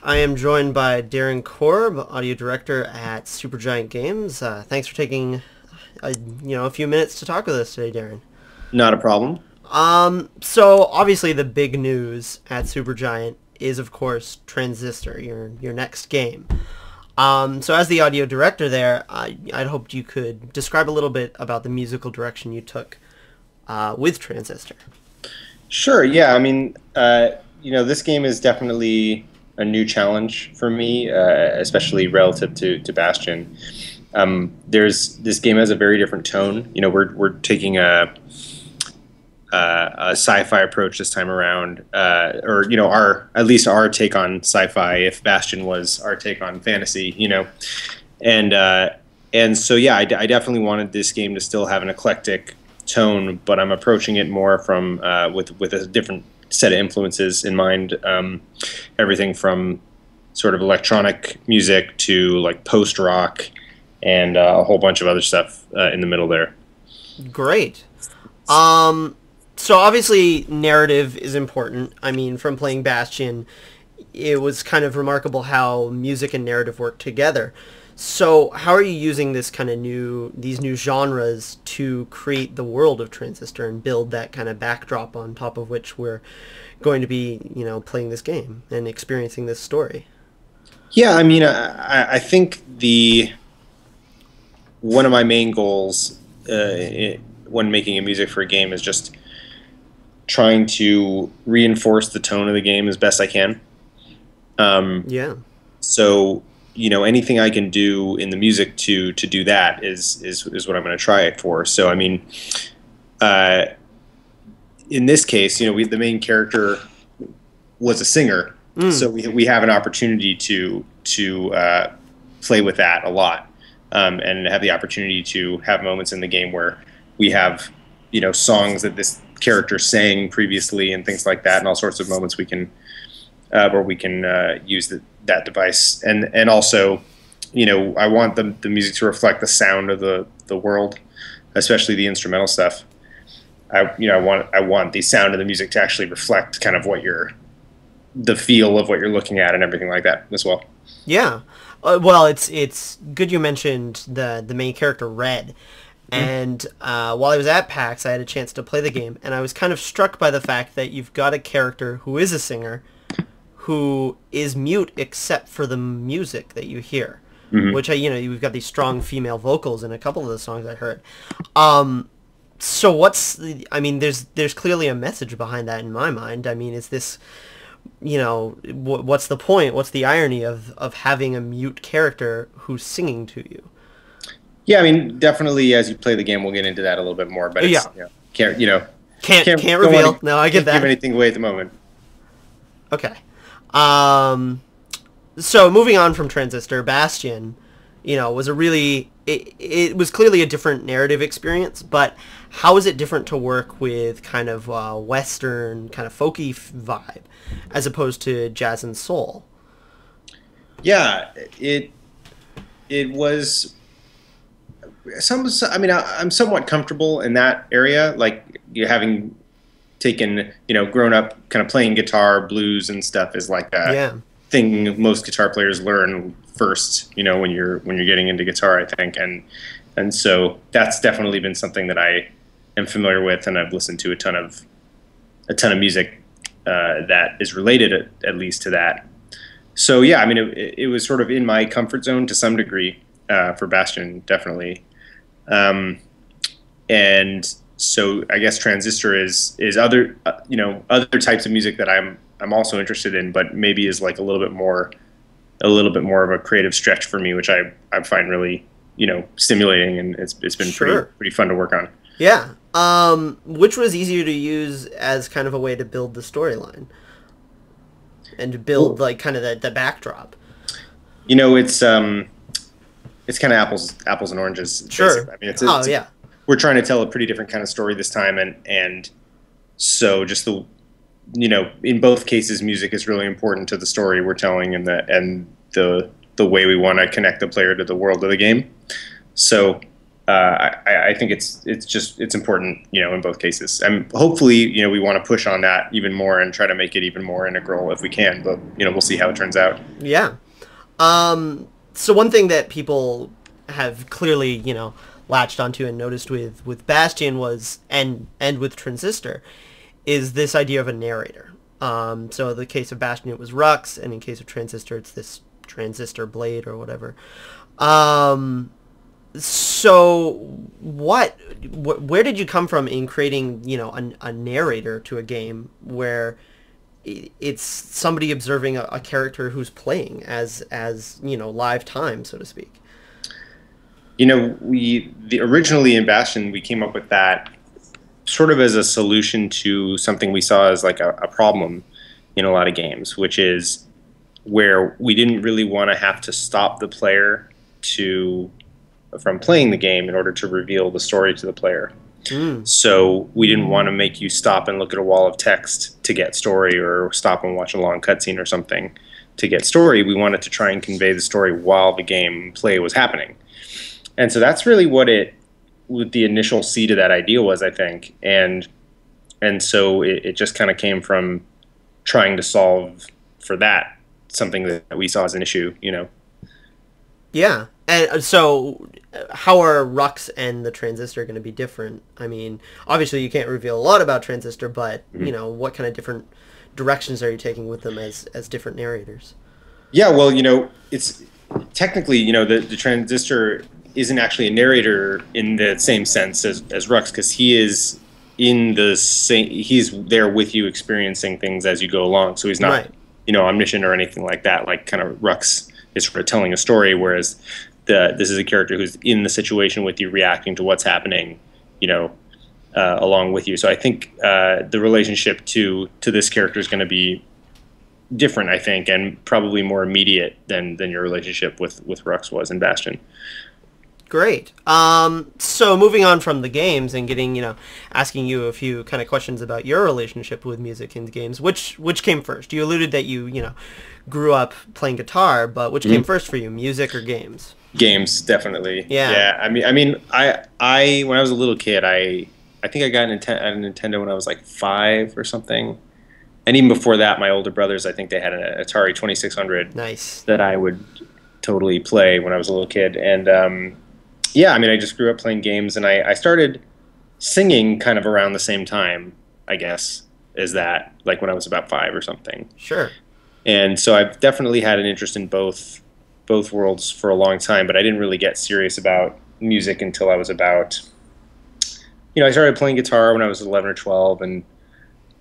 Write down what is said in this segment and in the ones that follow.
I am joined by Darren Korb, audio director at Supergiant Games. Thanks for taking a few minutes to talk with us today, Darren. Not a problem. So obviously the big news at Supergiant is, of course, Transistor, your next game. So as the audio director there, I'd hoped you could describe a little bit about the musical direction you took with Transistor. Sure. Yeah. I mean, this game is definitely a new challenge for me, especially relative to Bastion. This game has a very different tone. We're taking a sci-fi approach this time around, at least our take on sci-fi. If Bastion was our take on fantasy, and so yeah, I definitely wanted this game to still have an eclectic tone, but I'm approaching it more from with a different set of influences in mind. Everything from sort of electronic music to like post rock and a whole bunch of other stuff in the middle there. Great. So obviously narrative is important. I mean, from playing Bastion, it was kind of remarkable how music and narrative work together. So how are you using these new genres to create the world of Transistor and build that kind of backdrop on top of which we're going to be, playing this game and experiencing this story? Yeah, I mean, I think one of my main goals when making music for a game is just trying to reinforce the tone of the game as best I can. Yeah. So anything I can do in the music to do that is what I'm going to try it for. So I mean, in this case, the main character was a singer, so we have an opportunity to play with that a lot, and have the opportunity to have moments in the game where we have songs that this character sang previously and things like that, and all sorts of moments we can where we can use that device, and also, I want the music to reflect the sound of the world, especially the instrumental stuff. I want the sound of the music to actually reflect kind of the feel of what you're looking at and everything like that as well. Yeah. Well, it's good you mentioned the main character, Red. And while I was at PAX, I had a chance to play the game, and I was kind of struck by the fact that you've got a character who is a singer who is mute except for the music that you hear, which you've got these strong female vocals in a couple of the songs I heard. So there's clearly a message behind that in my mind. I mean, is this, what's the point? What's the irony of having a mute character who's singing to you? Yeah, I mean, definitely as you play the game, we'll get into that a little bit more. But it's, can't reveal. No, I get that. Can't give anything away at the moment. Okay. So moving on from Transistor, Bastion, was it was clearly a different narrative experience, but how is it different to work with kind of Western, kind of folky vibe, as opposed to jazz and soul? Yeah, it was I'm somewhat comfortable in that area, like having taken, grown up kind of playing guitar, blues and stuff is like a thing most guitar players learn first, when you're getting into guitar, I think. And so that's definitely been something that I am familiar with, and I've listened to a ton of music that is related at least to that. So yeah, I mean, it was sort of in my comfort zone to some degree for Bastion, definitely. And so I guess Transistor is other other types of music that I'm also interested in, but maybe is like a little bit more of a creative stretch for me, which I find really stimulating, and it's been pretty fun to work on. Yeah. Which was easier to use as kind of a way to build the storyline and to build like kind of the backdrop? It's kind of apples and oranges. Sure. Basically. I mean, we're trying to tell a pretty different kind of story this time, and so just in both cases, music is really important to the story we're telling, and the way we want to connect the player to the world of the game. So I think it's important, in both cases. And hopefully, we want to push on that even more and try to make it even more integral if we can. But we'll see how it turns out. Yeah. So one thing that people have clearly, latched onto and noticed with Bastion was and with Transistor is this idea of a narrator. So in the case of Bastion, it was Rux, and in case of Transistor, it's this transistor blade or whatever. So where did you come from in creating, a narrator to a game where it's somebody observing a character who's playing as live time, so to speak? Originally in Bastion, we came up with that sort of as a solution to something we saw as like a problem in a lot of games, which is where we didn't really want to have to stop the player from playing the game in order to reveal the story to the player. So we didn't want to make you stop and look at a wall of text to get story, or stop and watch a long cutscene or something to get story. We wanted to try and convey the story while the game play was happening. And so that's really what the initial seed of that idea was, I think. And so it just kind of came from trying to solve for that, something that we saw as an issue, Yeah. And so how are Rux and the Transistor going to be different? I mean, obviously you can't reveal a lot about Transistor, but, what kind of different directions are you taking with them as different narrators? Yeah, well, it's technically, the Transistor isn't actually a narrator in the same sense as Rux, because he is he's there with you, experiencing things as you go along. So he's not, right, omniscient or anything like that. Like kind of Rux is sort of telling a story, whereas this is a character who's in the situation with you, reacting to what's happening, along with you. So I think the relationship to this character is going to be different, I think, and probably more immediate than your relationship with Rux was in Bastion. Great. So moving on from the games and getting, asking you a few kind of questions about your relationship with music in the games, which came first? You alluded that you grew up playing guitar, but which came first for you, music or games? Games, definitely. Yeah. Yeah. I mean, I when I was a little kid, I think I got a Nintendo when I was like 5 or something. And even before that, my older brothers, I think they had an Atari 2600. Nice. That I would totally play when I was a little kid. And yeah, I mean, I just grew up playing games, and I started singing kind of around the same time, I guess, as that, like when I was about 5 or something. Sure. And so I've definitely had an interest in both worlds for a long time, but I didn't really get serious about music until I was about, I started playing guitar when I was 11 or 12,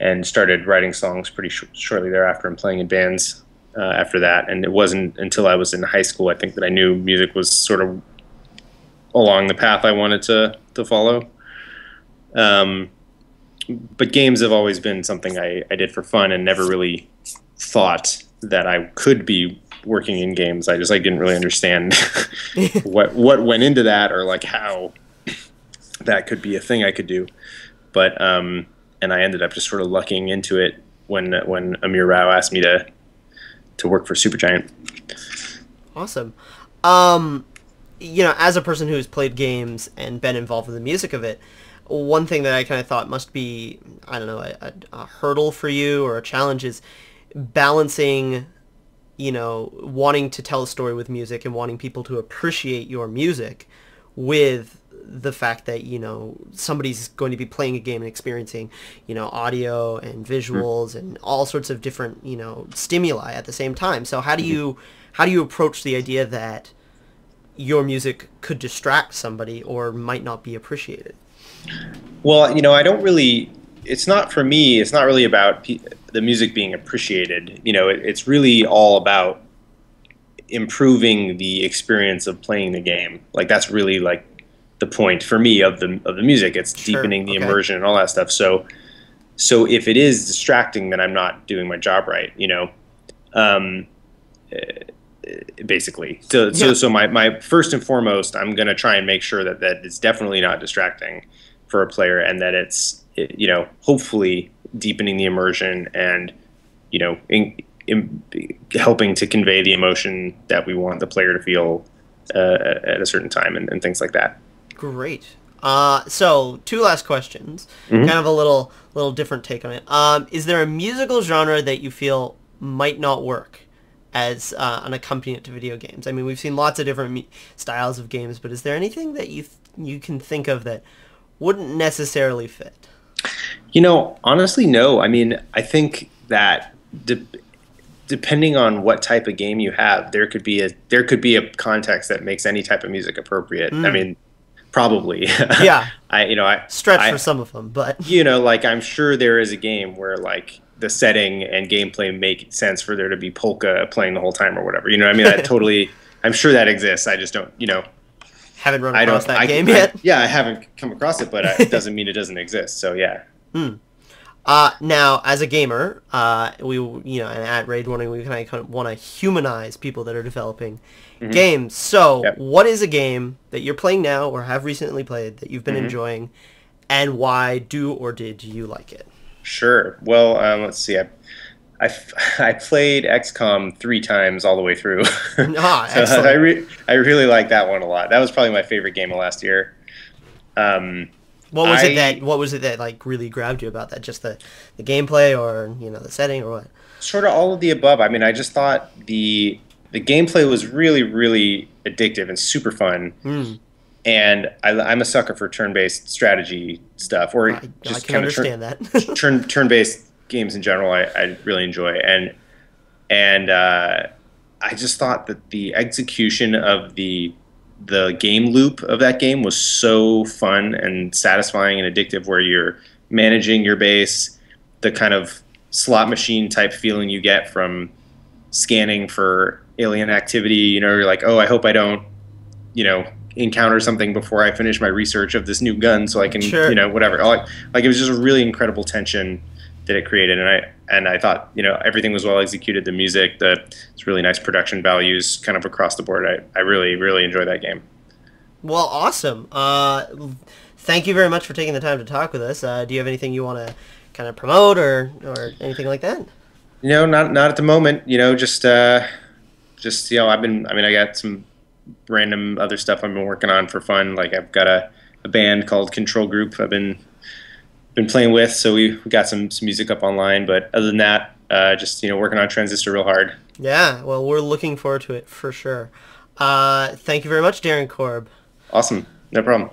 and started writing songs pretty shortly thereafter, and playing in bands after that. And it wasn't until I was in high school, I think, that I knew music was sort of along the path I wanted to follow. But games have always been something I did for fun, and never really thought that I could be working in games. I didn't really understand what went into that, or like how that could be a thing I could do. But and I ended up just sort of lucking into it when Amir Rao asked me to work for Supergiant. Awesome. As a person who's played games and been involved with the music of it, one thing that I kind of thought must be, I don't know, a hurdle for you, or a challenge, is balancing, wanting to tell a story with music and wanting people to appreciate your music with the fact that, somebody's going to be playing a game and experiencing, audio and visuals and all sorts of different, stimuli at the same time. So how do you approach the idea that your music could distract somebody or might not be appreciated? Well, I don't really, it's not really about the music being appreciated. It's really all about improving the experience of playing the game. Like, that's really like the point for me of the music. It's Sure. deepening the Okay. immersion and all that stuff. So if it is distracting, then I'm not doing my job right, basically. So my first and foremost, I'm going to try and make sure that it's definitely not distracting for a player, and that it's hopefully deepening the immersion, and helping to convey the emotion that we want the player to feel at a certain time, and things like that. Great. So two last questions. Mm-hmm. Kind of a little different take on it. Is there a musical genre that you feel might not work as an accompaniment to video games? I mean, we've seen lots of different styles of games, but is there anything that you can think of that wouldn't necessarily fit? Honestly, no. I mean, I think that depending on what type of game you have, there could be a context that makes any type of music appropriate. I mean, probably. Yeah. I Stretch for some of them, but like I'm sure there is a game where like the setting and gameplay make sense for there to be polka playing the whole time or whatever. You know what I mean? I'm sure that exists. I just don't, haven't run across that game yet. Yeah, I haven't come across it, but it doesn't mean it doesn't exist. So yeah. Now, as a gamer, and at Raid Warning, we kind of want to humanize people that are developing games. So, What is a game that you're playing now or have recently played that you've been enjoying, and why did you like it? Sure. Well, let's see. I played XCOM 3 times all the way through. Excellent. I really like that one a lot. That was probably my favorite game of last year. What was it that like really grabbed you about that? Just the gameplay, or the setting, or what? Sort of all of the above. I mean, I just thought the gameplay was really, really addictive and super fun. And I'm a sucker for turn-based strategy stuff, or I can understand that. turn-based games in general. I really enjoy, and I just thought that the execution of the game loop of that game was so fun and satisfying and addictive, where you're managing your base, the kind of slot machine type feeling you get from scanning for alien activity. You're like, oh, I hope I don't, encounter something before I finish my research of this new gun so I can, whatever. Like it was just a really incredible tension that it created, and I thought, everything was well executed. The music, it's really nice production values, kind of across the board. I really, really enjoy that game. Well, awesome. Thank you very much for taking the time to talk with us. Do you have anything you want to kind of promote or anything like that? Not at the moment. I got some random other stuff I've been working on for fun. Like I've got a band called Control Group I've been playing with, so we got some music up online, but other than that, just working on Transistor real hard. Yeah, well, we're looking forward to it for sure. Thank you very much, Darren Korb. Awesome, no problem.